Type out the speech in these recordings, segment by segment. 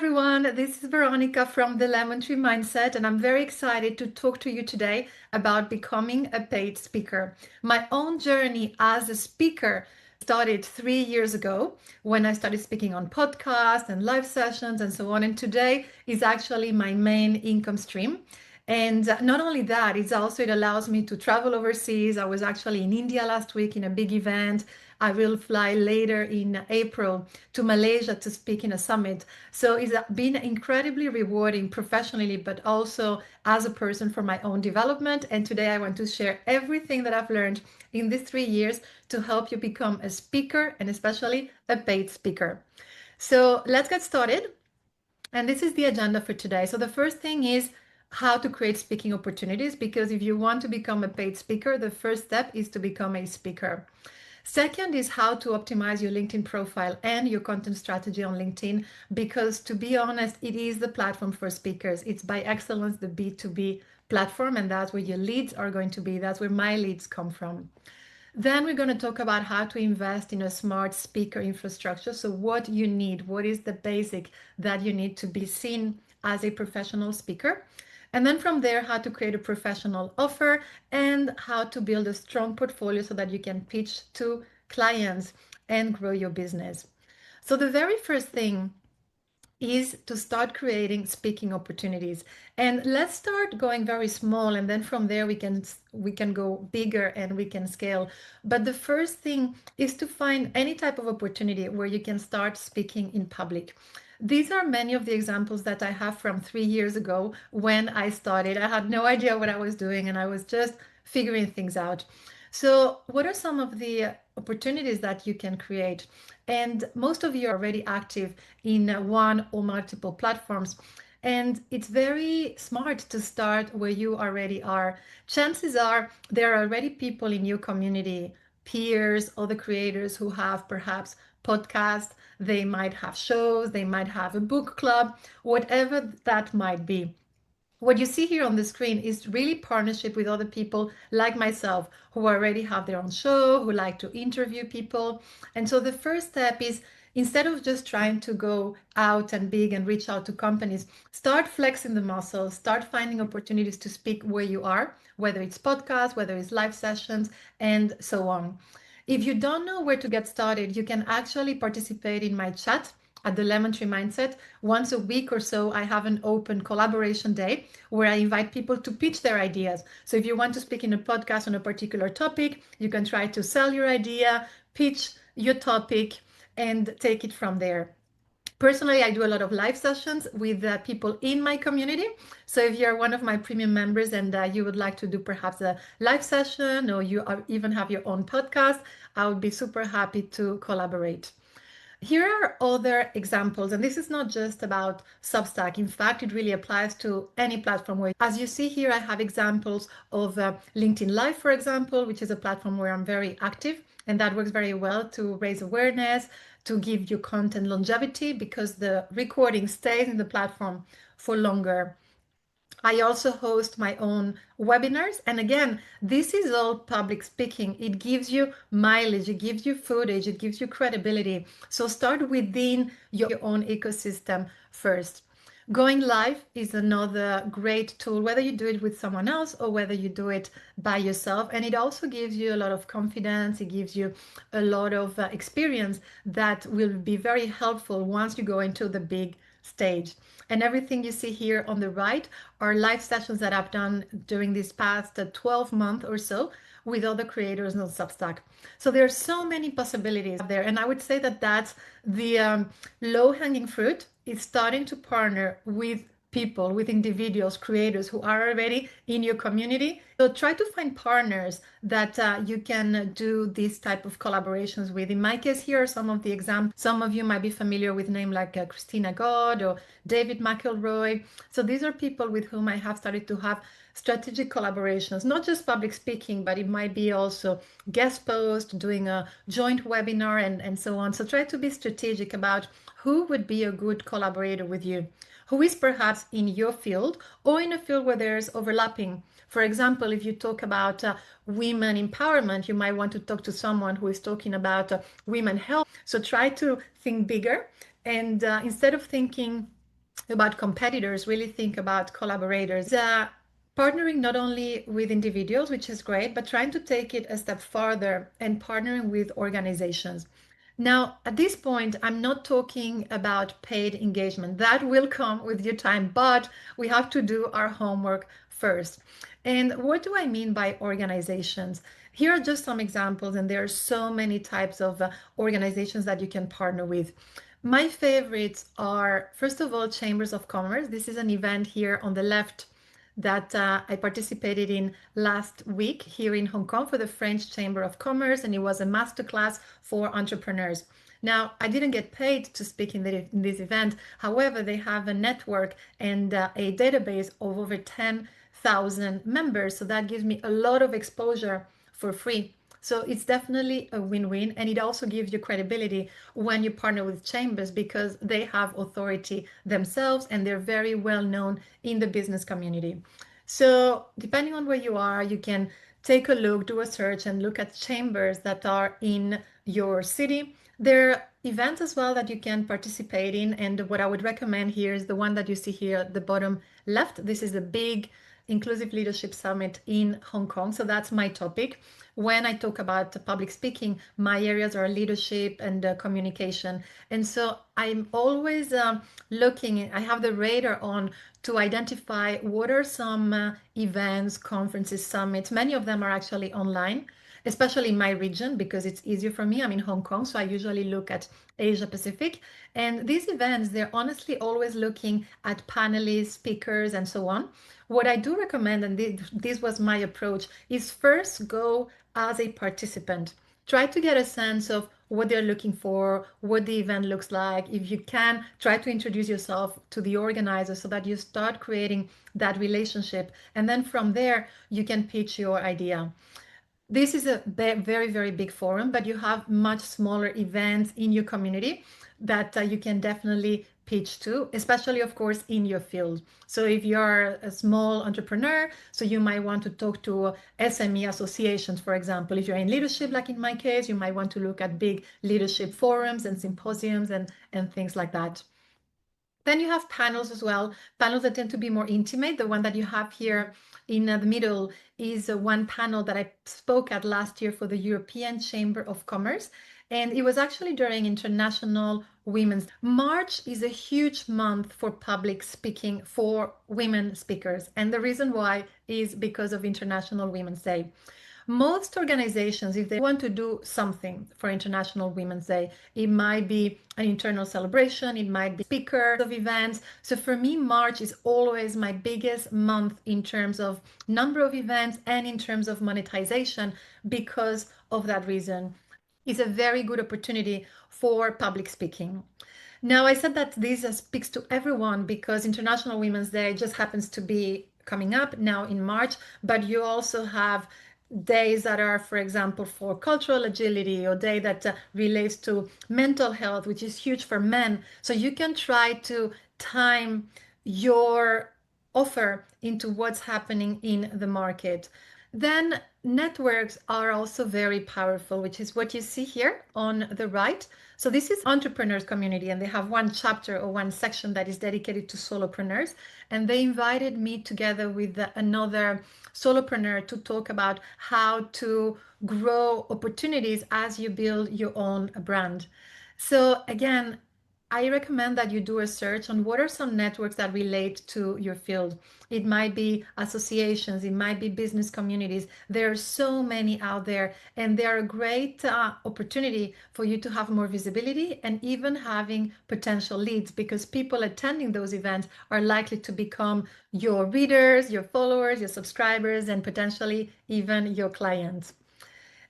everyone, this is Veronica from the Lemon Tree Mindset, and I'm very excited to talk to you today about becoming a paid speaker. My own journey as a speaker started 3 years ago when I started speaking on podcasts and live sessions and so on. And today is actually my main income stream. And not only that, it allows me to travel overseas. I was actually in India last week in a big event. I will fly later in April to Malaysia to speak in a summit. So it's been incredibly rewarding professionally, but also as a person for my own development. And today I want to share everything that I've learned in these 3 years to help you become a speaker and especially a paid speaker. So let's get started. And this is the agenda for today. So the first thing is how to create speaking opportunities, because if you want to become a paid speaker, the first step is to become a speaker. Second is how to optimize your LinkedIn profile and your content strategy on LinkedIn, because to be honest, it is the platform for speakers. It's by excellence the B2B platform, and that's where your leads are going to be. That's where my leads come from. Then we're going to talk about how to invest in a smart speaker infrastructure. So what you need, what is the basic that you need to be seen as a professional speaker. And then from there, how to create a professional offer and how to build a strong portfolio so that you can pitch to clients and grow your business. So the very first thing is to start creating speaking opportunities. And let's start going very small, and then from there we can go bigger and we can scale. But the first thing is to find any type of opportunity where you can start speaking in public. These are many of the examples that I have from 3 years ago when I started. I had no idea what I was doing and I was just figuring things out. So, what are some of the opportunities that you can create? And most of you are already active in one or multiple platforms. And it's very smart to start where you already are. Chances are there are already people in your community, peers, other creators who have perhaps podcasts, they might have shows, they might have a book club, whatever that might be. What you see here on the screen is really partnership with other people like myself who already have their own show, who like to interview people. And so the first step is, instead of just trying to go out and big and reach out to companies, start flexing the muscles, start finding opportunities to speak where you are, whether it's podcasts, whether it's live sessions, and so on. If you don't know where to get started, you can actually participate in my chat at the Lemon Tree Mindset. Once a week or so, I have an open collaboration day where I invite people to pitch their ideas. So if you want to speak in a podcast on a particular topic, you can try to sell your idea, pitch your topic, and take it from there. Personally, I do a lot of live sessions with people in my community. So if you're one of my premium members and you would like to do perhaps a live session, or you even have your own podcast, I would be super happy to collaborate. Here are other examples, and this is not just about Substack. In fact, it really applies to any platform where, as you see here, I have examples of LinkedIn Live, for example, which is a platform where I'm very active, and that works very well to raise awareness, to give you content longevity, because the recording stays in the platform for longer. I also host my own webinars. And again, this is all public speaking. It gives you mileage, it gives you footage, it gives you credibility. So start within your own ecosystem first. Going live is another great tool, whether you do it with someone else or whether you do it by yourself. And it also gives you a lot of confidence. It gives you a lot of experience that will be very helpful once you go into the big stage. And everything you see here on the right are live sessions that I've done during this past 12 months or so with other creators on Substack. So there are so many possibilities there. And I would say that that's the low-hanging fruit, is starting to partner with people, with individuals, creators who are already in your community. So try to find partners that you can do this type of collaborations with. In my case, here are some of the examples. Some of you might be familiar with names like Christina God or David McElroy. So these are people with whom I have started to have strategic collaborations, not just public speaking, but it might be also guest post, doing a joint webinar, and so on. So try to be strategic about who would be a good collaborator with you, who is perhaps in your field or in a field where there's overlapping. For example, if you talk about women empowerment, you might want to talk to someone who is talking about women health. So try to think bigger, and instead of thinking about competitors, really think about collaborators. Partnering not only with individuals, which is great, but trying to take it a step farther and partnering with organizations. Now, at this point, I'm not talking about paid engagement. That will come with your time, but we have to do our homework first. And what do I mean by organizations? Here are just some examples, and there are so many types of organizations that you can partner with. My favorites are, first of all, chambers of commerce. This is an event here on the left that I participated in last week here in Hong Kong for the French Chamber of Commerce, and it was a masterclass for entrepreneurs. Now, I didn't get paid to speak in this event. However, they have a network and a database of over 10,000 members. So that gives me a lot of exposure for free. So it's definitely a win-win, and it also gives you credibility when you partner with chambers because they have authority themselves and they're very well known in the business community. So depending on where you are, you can take a look, do a search, and look at chambers that are in your city. There are events as well that you can participate in, and what I would recommend here is the one that you see here at the bottom left. This is the big Inclusive Leadership Summit in Hong Kong. So that's my topic. When I talk about public speaking, my areas are leadership and communication. And so I'm always looking, I have the radar on to identify what are some events, conferences, summits. Many of them are actually online, especially in my region because it's easier for me. I'm in Hong Kong, so I usually look at Asia Pacific. And these events, they're honestly always looking at panelists, speakers, and so on. What I do recommend, and this was my approach, is first go as a participant. Try to get a sense of what they're looking for, what the event looks like. If you can, try to introduce yourself to the organizer so that you start creating that relationship. And then from there, you can pitch your idea. This is a very, very big forum, but you have much smaller events in your community that you can definitely pitch to, especially, of course, in your field. So if you're a small entrepreneur, so you might want to talk to SME associations, for example. If you're in leadership, like in my case, you might want to look at big leadership forums and symposiums and things like that. Then you have panels as well, panels that tend to be more intimate. The one that you have here in the middle is one panel that I spoke at last year for the European Chamber of Commerce. And it was actually during International Women's. March is a huge month for public speaking for women speakers. And the reason why is because of International Women's Day. Most organizations, if they want to do something for International Women's Day, it might be an internal celebration, it might be speakers of events. So for me, March is always my biggest month in terms of number of events and in terms of monetization because of that reason. It's a very good opportunity for public speaking. Now, I said that this speaks to everyone because International Women's Day just happens to be coming up now in March, but you also have days that are, for example, for cultural agility, or day that relates to mental health, which is huge for men. So you can try to time your offer into what's happening in the market. Then networks are also very powerful, which is what you see here on the right. So this is entrepreneurs community, and they have one chapter or one section that is dedicated to solopreneurs. And they invited me together with another solopreneur to talk about how to grow opportunities as you build your own brand. So again, I recommend that you do a search on what are some networks that relate to your field. It might be associations, it might be business communities. There are so many out there, and they are a great opportunity for you to have more visibility and even having potential leads, because people attending those events are likely to become your readers, your followers, your subscribers, and potentially even your clients.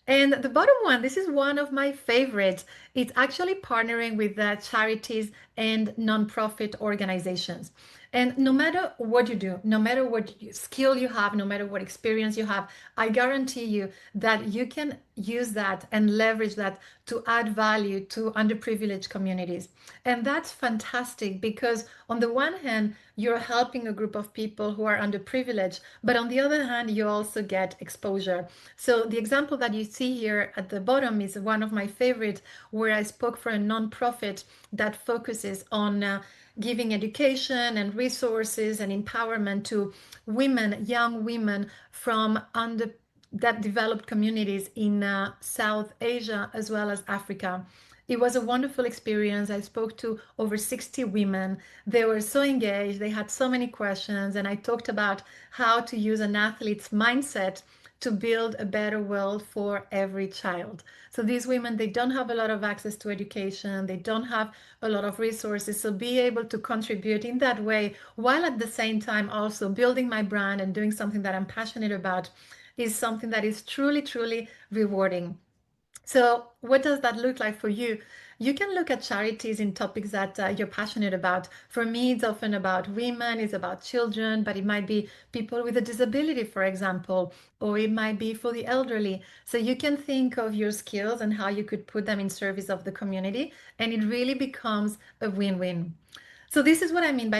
And the bottom one, this is one of my favorites. It's actually partnering with charities and nonprofit organizations. And no matter what you do, no matter what skill you have, no matter what experience you have, I guarantee you that you can use that and leverage that to add value to underprivileged communities. And that's fantastic because on the one hand, you're helping a group of people who are underprivileged, but on the other hand, you also get exposure. So the example that you see here at the bottom is one of my favorites, where I spoke for a nonprofit that focuses on giving education and resources and empowerment to women, young women from under that developed communities in South Asia as well as Africa. It was a wonderful experience. I spoke to over 60 women. They were so engaged. They had so many questions. And I talked about how to use an athlete's mindset to build a better world for every child. So these women, they don't have a lot of access to education. They don't have a lot of resources. So be able to contribute in that way while at the same time also building my brand and doing something that I'm passionate about is something that is truly, truly rewarding. So, what does that look like for you? You can look at charities in topics that you're passionate about. For me, it's often about women, it's about children, but it might be people with a disability, for example, or it might be for the elderly. So, you can think of your skills and how you could put them in service of the community, and it really becomes a win win. So, this is what I mean by